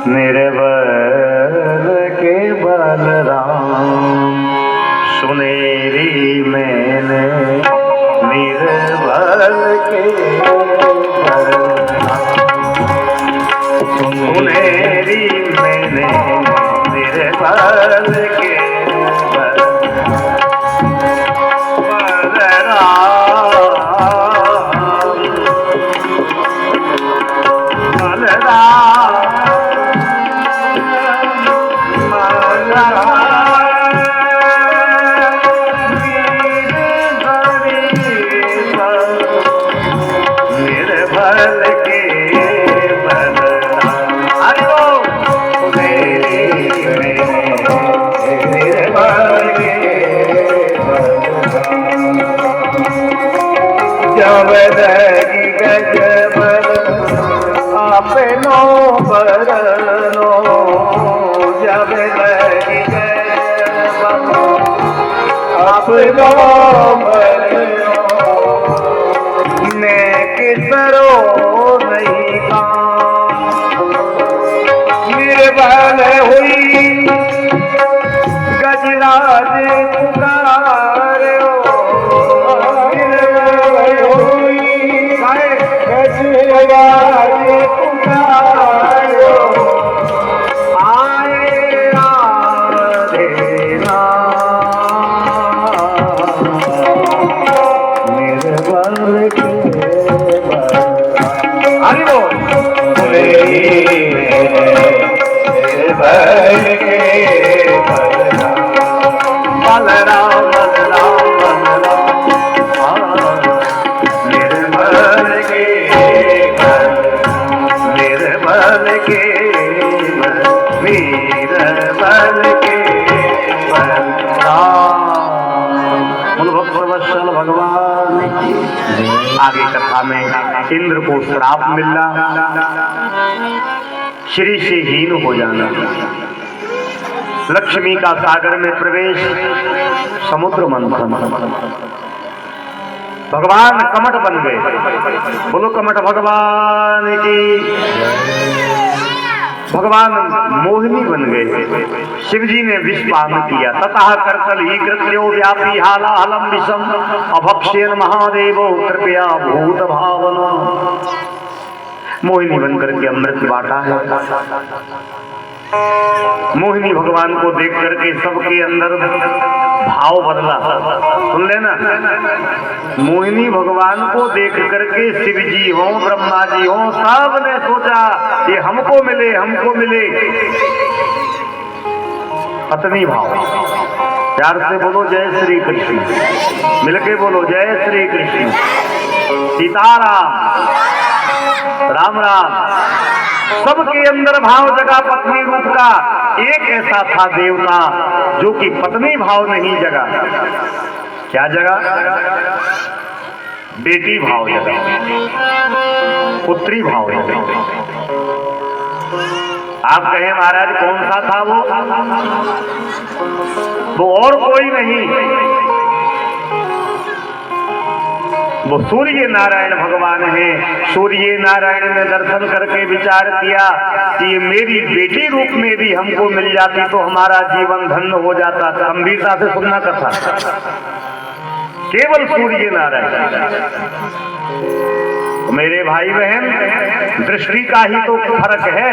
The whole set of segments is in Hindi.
निर्बल के बलराम सुनेरी मैंने निर्बल के सुनेरी मैंने निर्बल के अपनो बरनो जब लगी अपनो बरनो मैं किसरो नहीं काम निर्बल हुई गजराज पुकारो निर्बल हुई गजराज आगे कथा में इंद्र को श्राप मिलना, श्री से हीन हो जाना, लक्ष्मी का सागर में प्रवेश, समुद्र मंथन, भगवान कमट बन गए। बोलो कमट भगवान की। भगवान मोहिनी बन गए। शिव जी ने विष पान किया। ततः करतल ही कृत्यो व्यापी हालाहलम विषम अभक्ष्यन महादेवो कृपया भूत भावना। मोहिनी बनकर के अमृत बांटा है। मोहिनी भगवान को देख करके सबके अंदर भाव बदला। सुन लेना, मोहिनी भगवान को देख करके शिव जी हो, ब्रह्मा जी हो, सब ने सोचा ये हमको मिले, हमको मिले। पत्नी भाव। प्यार से बोलो जय श्री कृष्ण। मिलके बोलो जय श्री कृष्ण। सीताराम, राम राम। सबके अंदर भाव जगा पत्नी रूप का। एक ऐसा था देवता जो कि पत्नी भाव नहीं जगा। क्या जगा? बेटी भाव जगा, पुत्री भाव जगा। आप कहें महाराज कौन सा था वो और कोई नहीं, वो सूर्य नारायण भगवान है। सूर्य नारायण ने दर्शन करके विचार किया कि ये मेरी बेटी रूप में भी हमको मिल जाती तो हमारा जीवन धन्य हो जाता। गंभीरता से सुनना कथा। केवल सूर्य नारायण। मेरे भाई बहन, दृष्टि का ही तो फर्क है।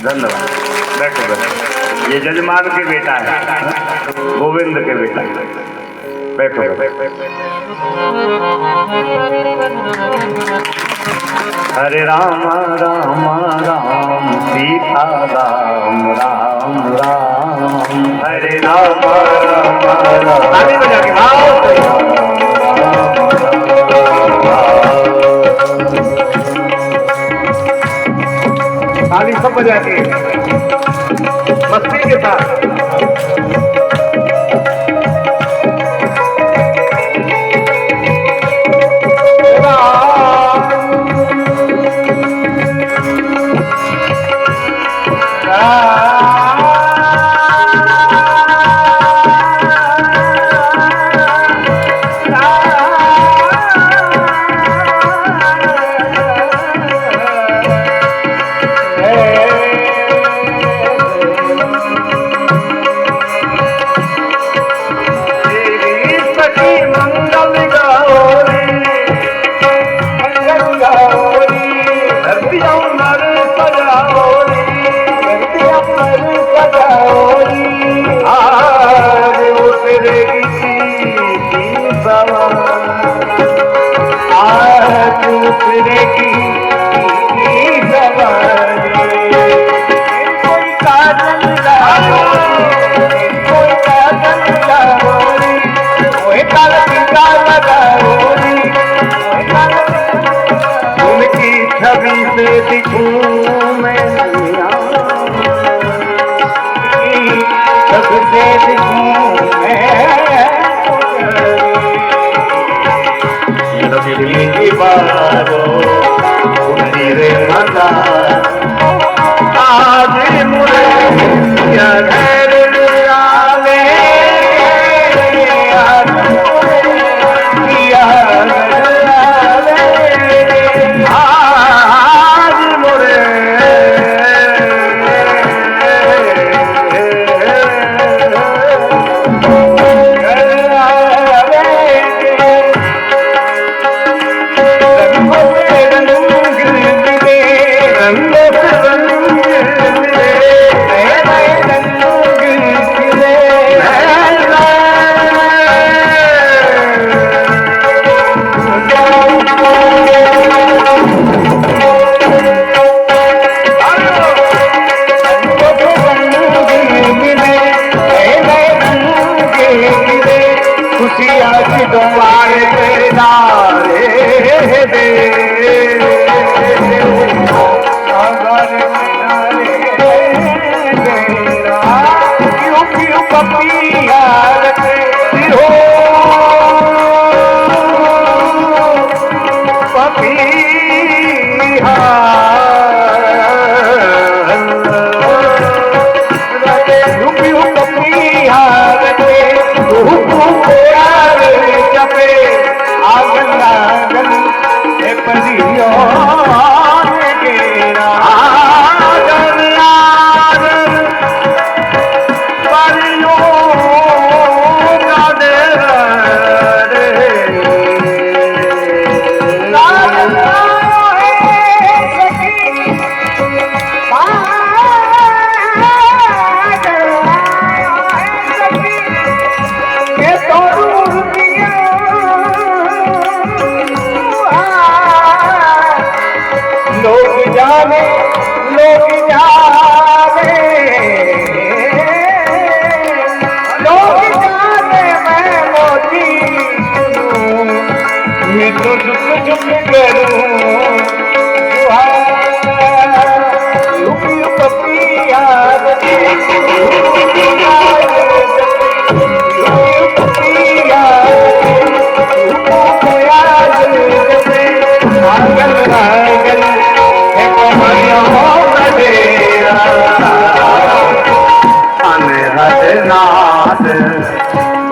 धन्यवाद। बैठो बैठो। ये जजमान के बेटा है, गोविंद के बेटा। बैठो हरे राम राम राम सीता राम राम राम। हरे राम राम राम। ताली बजा के ताली सब बजा के मस्ती के साथ। दूसरे की सवारी कोई काजल कोई काजल लाओरी कोई काल टीका लगाओरी उनकी छवि से दिखूं मैं सबसे दिखूं मैं बारो रे मजा आज मुरे घर आवे आज मुरे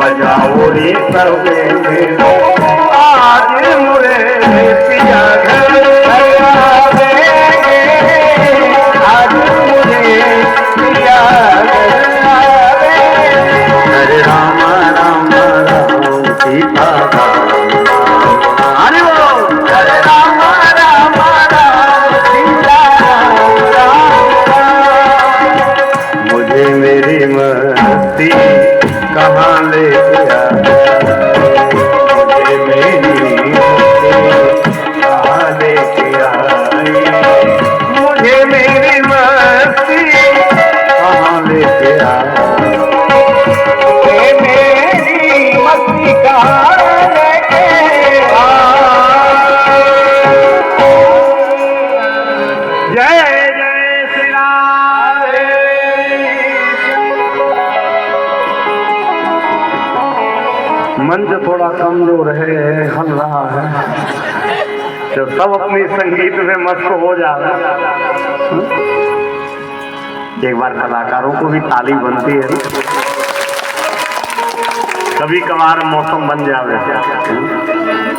बजाओ रे सर्वे आज मुरे पिया घर आवे आज मुरे पिया घर आवे हरे राम राम राम सीता हरि बोल हरे राम राम राम सीता मुझे मेरी मस्ती कहाँ ले गया मुझे मेरी कहाँ ले गया मुझे मेरी मस्ती कहाँ ले गया मेरी मस्ती कहाँ ले गया जय जय श्री राम मंच थोड़ा कमजोर है हल रहा है जब सब अपनी संगीत में मस्त हो जाए एक बार कलाकारों को भी ताली बनती है कभी कभार मौसम बन जावे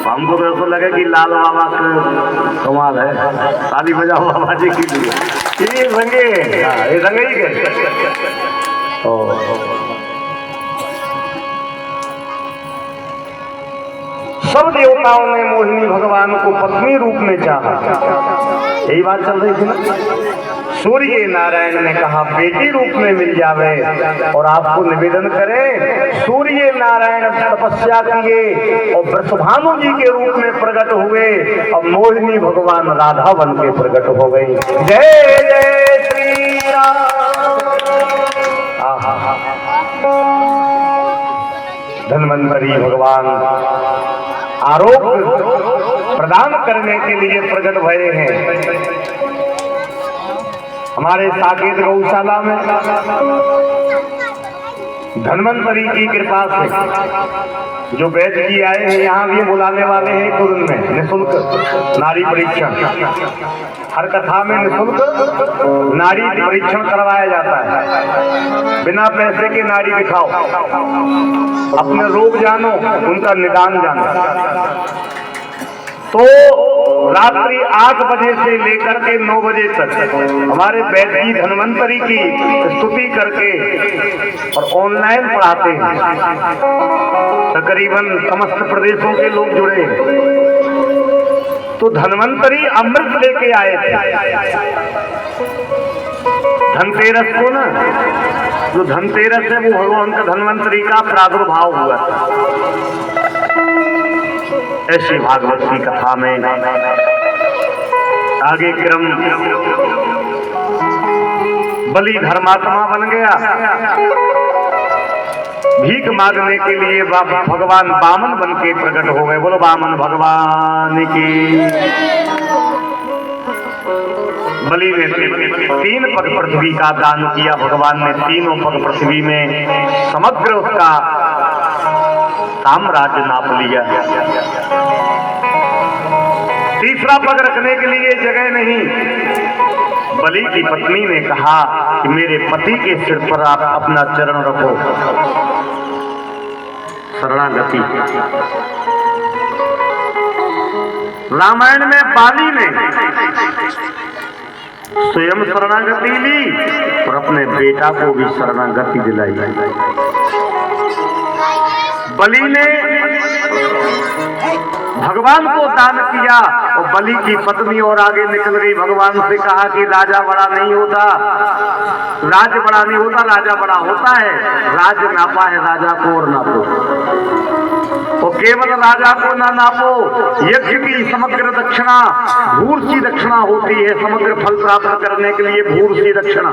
हमको तो ऐसा लगे कि लाल बाबा का कमाल है ताली बजाओ बाबा जी के लिए ये रंगे ये रंगे ही गए सब देवताओं ने मोहिनी भगवान को पत्नी रूप में चाहा यही बात चल रही थी ना सूर्य नारायण ने कहा बेटी रूप में मिल जावे और आपको निवेदन करे। सूर्य नारायण तपस्या किए और वृषभानु जी के रूप में प्रकट हुए और मोहिनी भगवान राधा बन के प्रकट हो गई। जय जय श्री राम। धन्वंतरी भगवान आरोग्य प्रदान करने के लिए प्रकट भये हैं। हमारे साकेत गौशाला में धन्वंतरी की कृपा से जो वैद्य जी आए हैं यहाँ भी बुलाने वाले हैं तुरंत में निःशुल्क नारी परीक्षण। हर कथा में निःशुल्क नारी परीक्षण करवाया जाता है। बिना पैसे के नारी दिखाओ, अपने रोग जानो, उनका निदान जानो। तो रात्रि 8 बजे से लेकर के 9 बजे तक हमारे वैद्य जी धन्वंतरी की स्तुति करके और ऑनलाइन पढ़ाते हैं। तकरीबन समस्त प्रदेशों के लोग जुड़े। तो धन्वंतरी अमृत लेके आए थे। धनतेरस को ना, जो धनतेरस है वो भगवान का धन्वंतरी का प्रादुर्भाव हुआ था। ऐसी भागवत की कथा में आगे क्रम बलि धर्मात्मा बन गया। भीख मांगने के लिए भगवान वामन बन के प्रकट हो गए। बोलो वामन भगवान की। बलि ने 3 पग पृथ्वी का दान किया। भगवान ने तीनों पग पृथ्वी में समग्र उसका साम्राज्य नाप लिया। तीसरा पग रखने के लिए जगह नहीं। बलि की पत्नी ने कहा कि मेरे पति के सिर पर आप अपना चरण रखो। शरणागति। रामायण में बाली ने स्वयं शरणागति ली और अपने बेटा को भी शरणागति दिलाई। बलि ने भगवान को दान किया और बलि की पत्नी और आगे निकल गई। भगवान से कहा कि राजा बड़ा नहीं होता, राज्य बड़ा नहीं होता, राजा बड़ा होता है। राज्य नापा है, राजा को और नापो। और केवल राजा को ना नापो, यज्ञ की समग्र दक्षिणा भूर्सी दक्षिणा होती है। समग्र फल प्राप्त करने के लिए भूर्सी दक्षिणा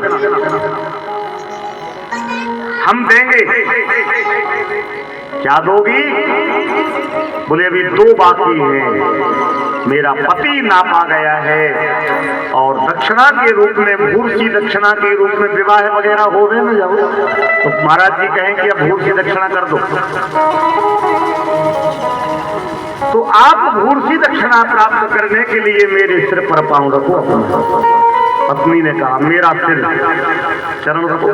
हम देंगे। क्या दोगी? बोले अभी 2 बाकी है। मेरा पति नापा गया है और दक्षिणा के रूप में भूर्सी दक्षिणा के रूप में विवाह वगैरह हो गए ना जाओ तो महाराज जी कहें कि अब भूर्सी दक्षिणा कर दो। तो आप भूर्सी दक्षिणा प्राप्त करने के लिए मेरे सिर पर पांव रखो अपना। पत्नी ने कहा मेरा सिर चरण रखो।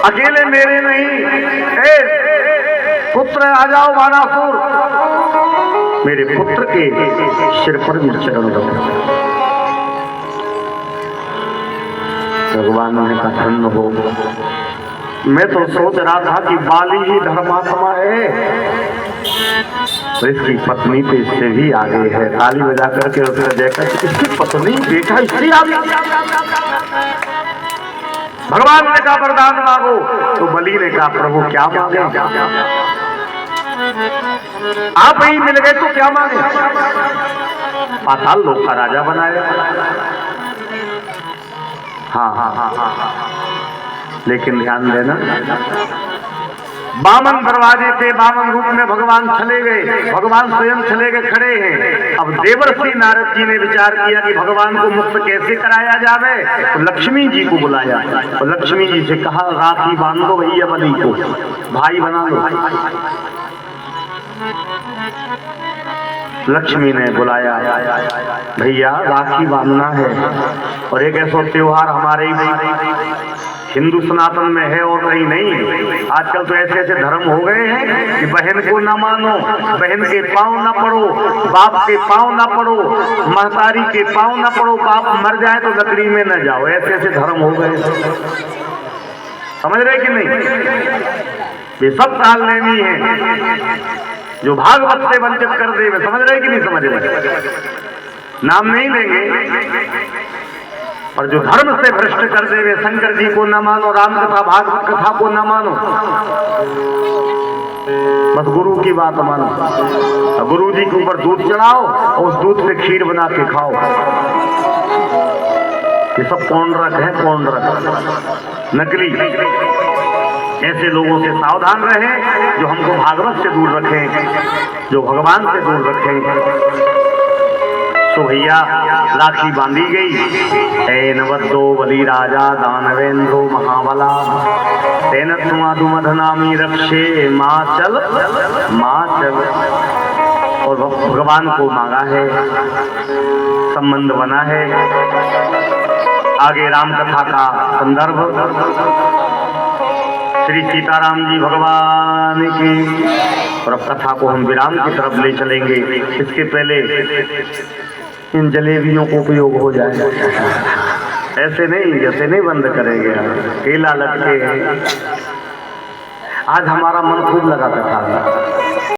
अकेले मेरे नहीं, पुत्र आ जाओ वानासुर, मेरे पुत्र के सिर पर भी चरण रखो। भगवान ने कहा धन्य हो। मैं तो सोच रहा था कि बाली ही धर्मात्मा है, तो इसकी पत्नी तो इससे भी आगे है। ताली बजा करके उसने देखा कि इसकी पत्नी बेटा इससे आगे। भगवान ने कहा वरदान मांगो। तो बलि ने कहा प्रभु क्या मांगे? आप ही मिल गए तो क्या मांगे? पाताल लोक का राजा बनाया। हाँ, लेकिन ध्यान देना, बामन दरवाजे पे बामन रूप में भगवान चले गए। भगवान स्वयं चले गए, खड़े हैं। अब देवर्षि नारद जी ने विचार किया कि भगवान को मुक्त कैसे कराया जावे। तो लक्ष्मी जी को बुलाया और लक्ष्मी जी से कहा राखी बांध दो भैया बलि को, भाई बना लो। लक्ष्मी ने बुलाया, भैया राखी बांधना है। और एक ऐसा त्योहार हमारे हिंदू सनातन में है और कहीं नहीं। आजकल तो ऐसे ऐसे धर्म हो गए हैं कि बहन को ना मानो, बहन के पांव ना पड़ो, बाप के पांव ना पड़ो, महतारी के पांव ना पड़ो, बाप मर जाए तो लकड़ी में न जाओ। ऐसे ऐसे धर्म हो गए, समझ रहे कि नहीं? ये सब ताल लेनी है जो भागवत से वंचित कर दे। समझ रहे कि नहीं समझ रहे? नाम नहीं लेंगे। और जो धर्म से भ्रष्ट कर देवे, शंकर जी को न मानो, राम कथा भागवत कथा को न मानो, बस गुरु की बात मानो। गुरु जी के ऊपर दूध चढ़ाओ और उस दूध से खीर बना के खाओ। ये सब पौंड्रक है, पौंड्रक नकली। ऐसे लोगों से सावधान रहें जो हमको भागवत से दूर रखें, जो भगवान से दूर रखें। तो भैया राखी बांधी गई। ऐ नवद्दो बलि राजा दानवेंद्रो महाबला, तेन तुमाधुमधनामी रक्षे माँ चल, माँ चल। और भगवान को मांगा है, संबंध बना है। आगे राम कथा का संदर्भ, श्री सीताराम जी भगवान की। और अब कथा को हम विराम की तरफ ले चलेंगे। इसके पहले इन जलेबियों को उपयोग हो जाए। ऐसे नहीं बंद करेंगे। केला लटके। आज हमारा मन खूब लगा था।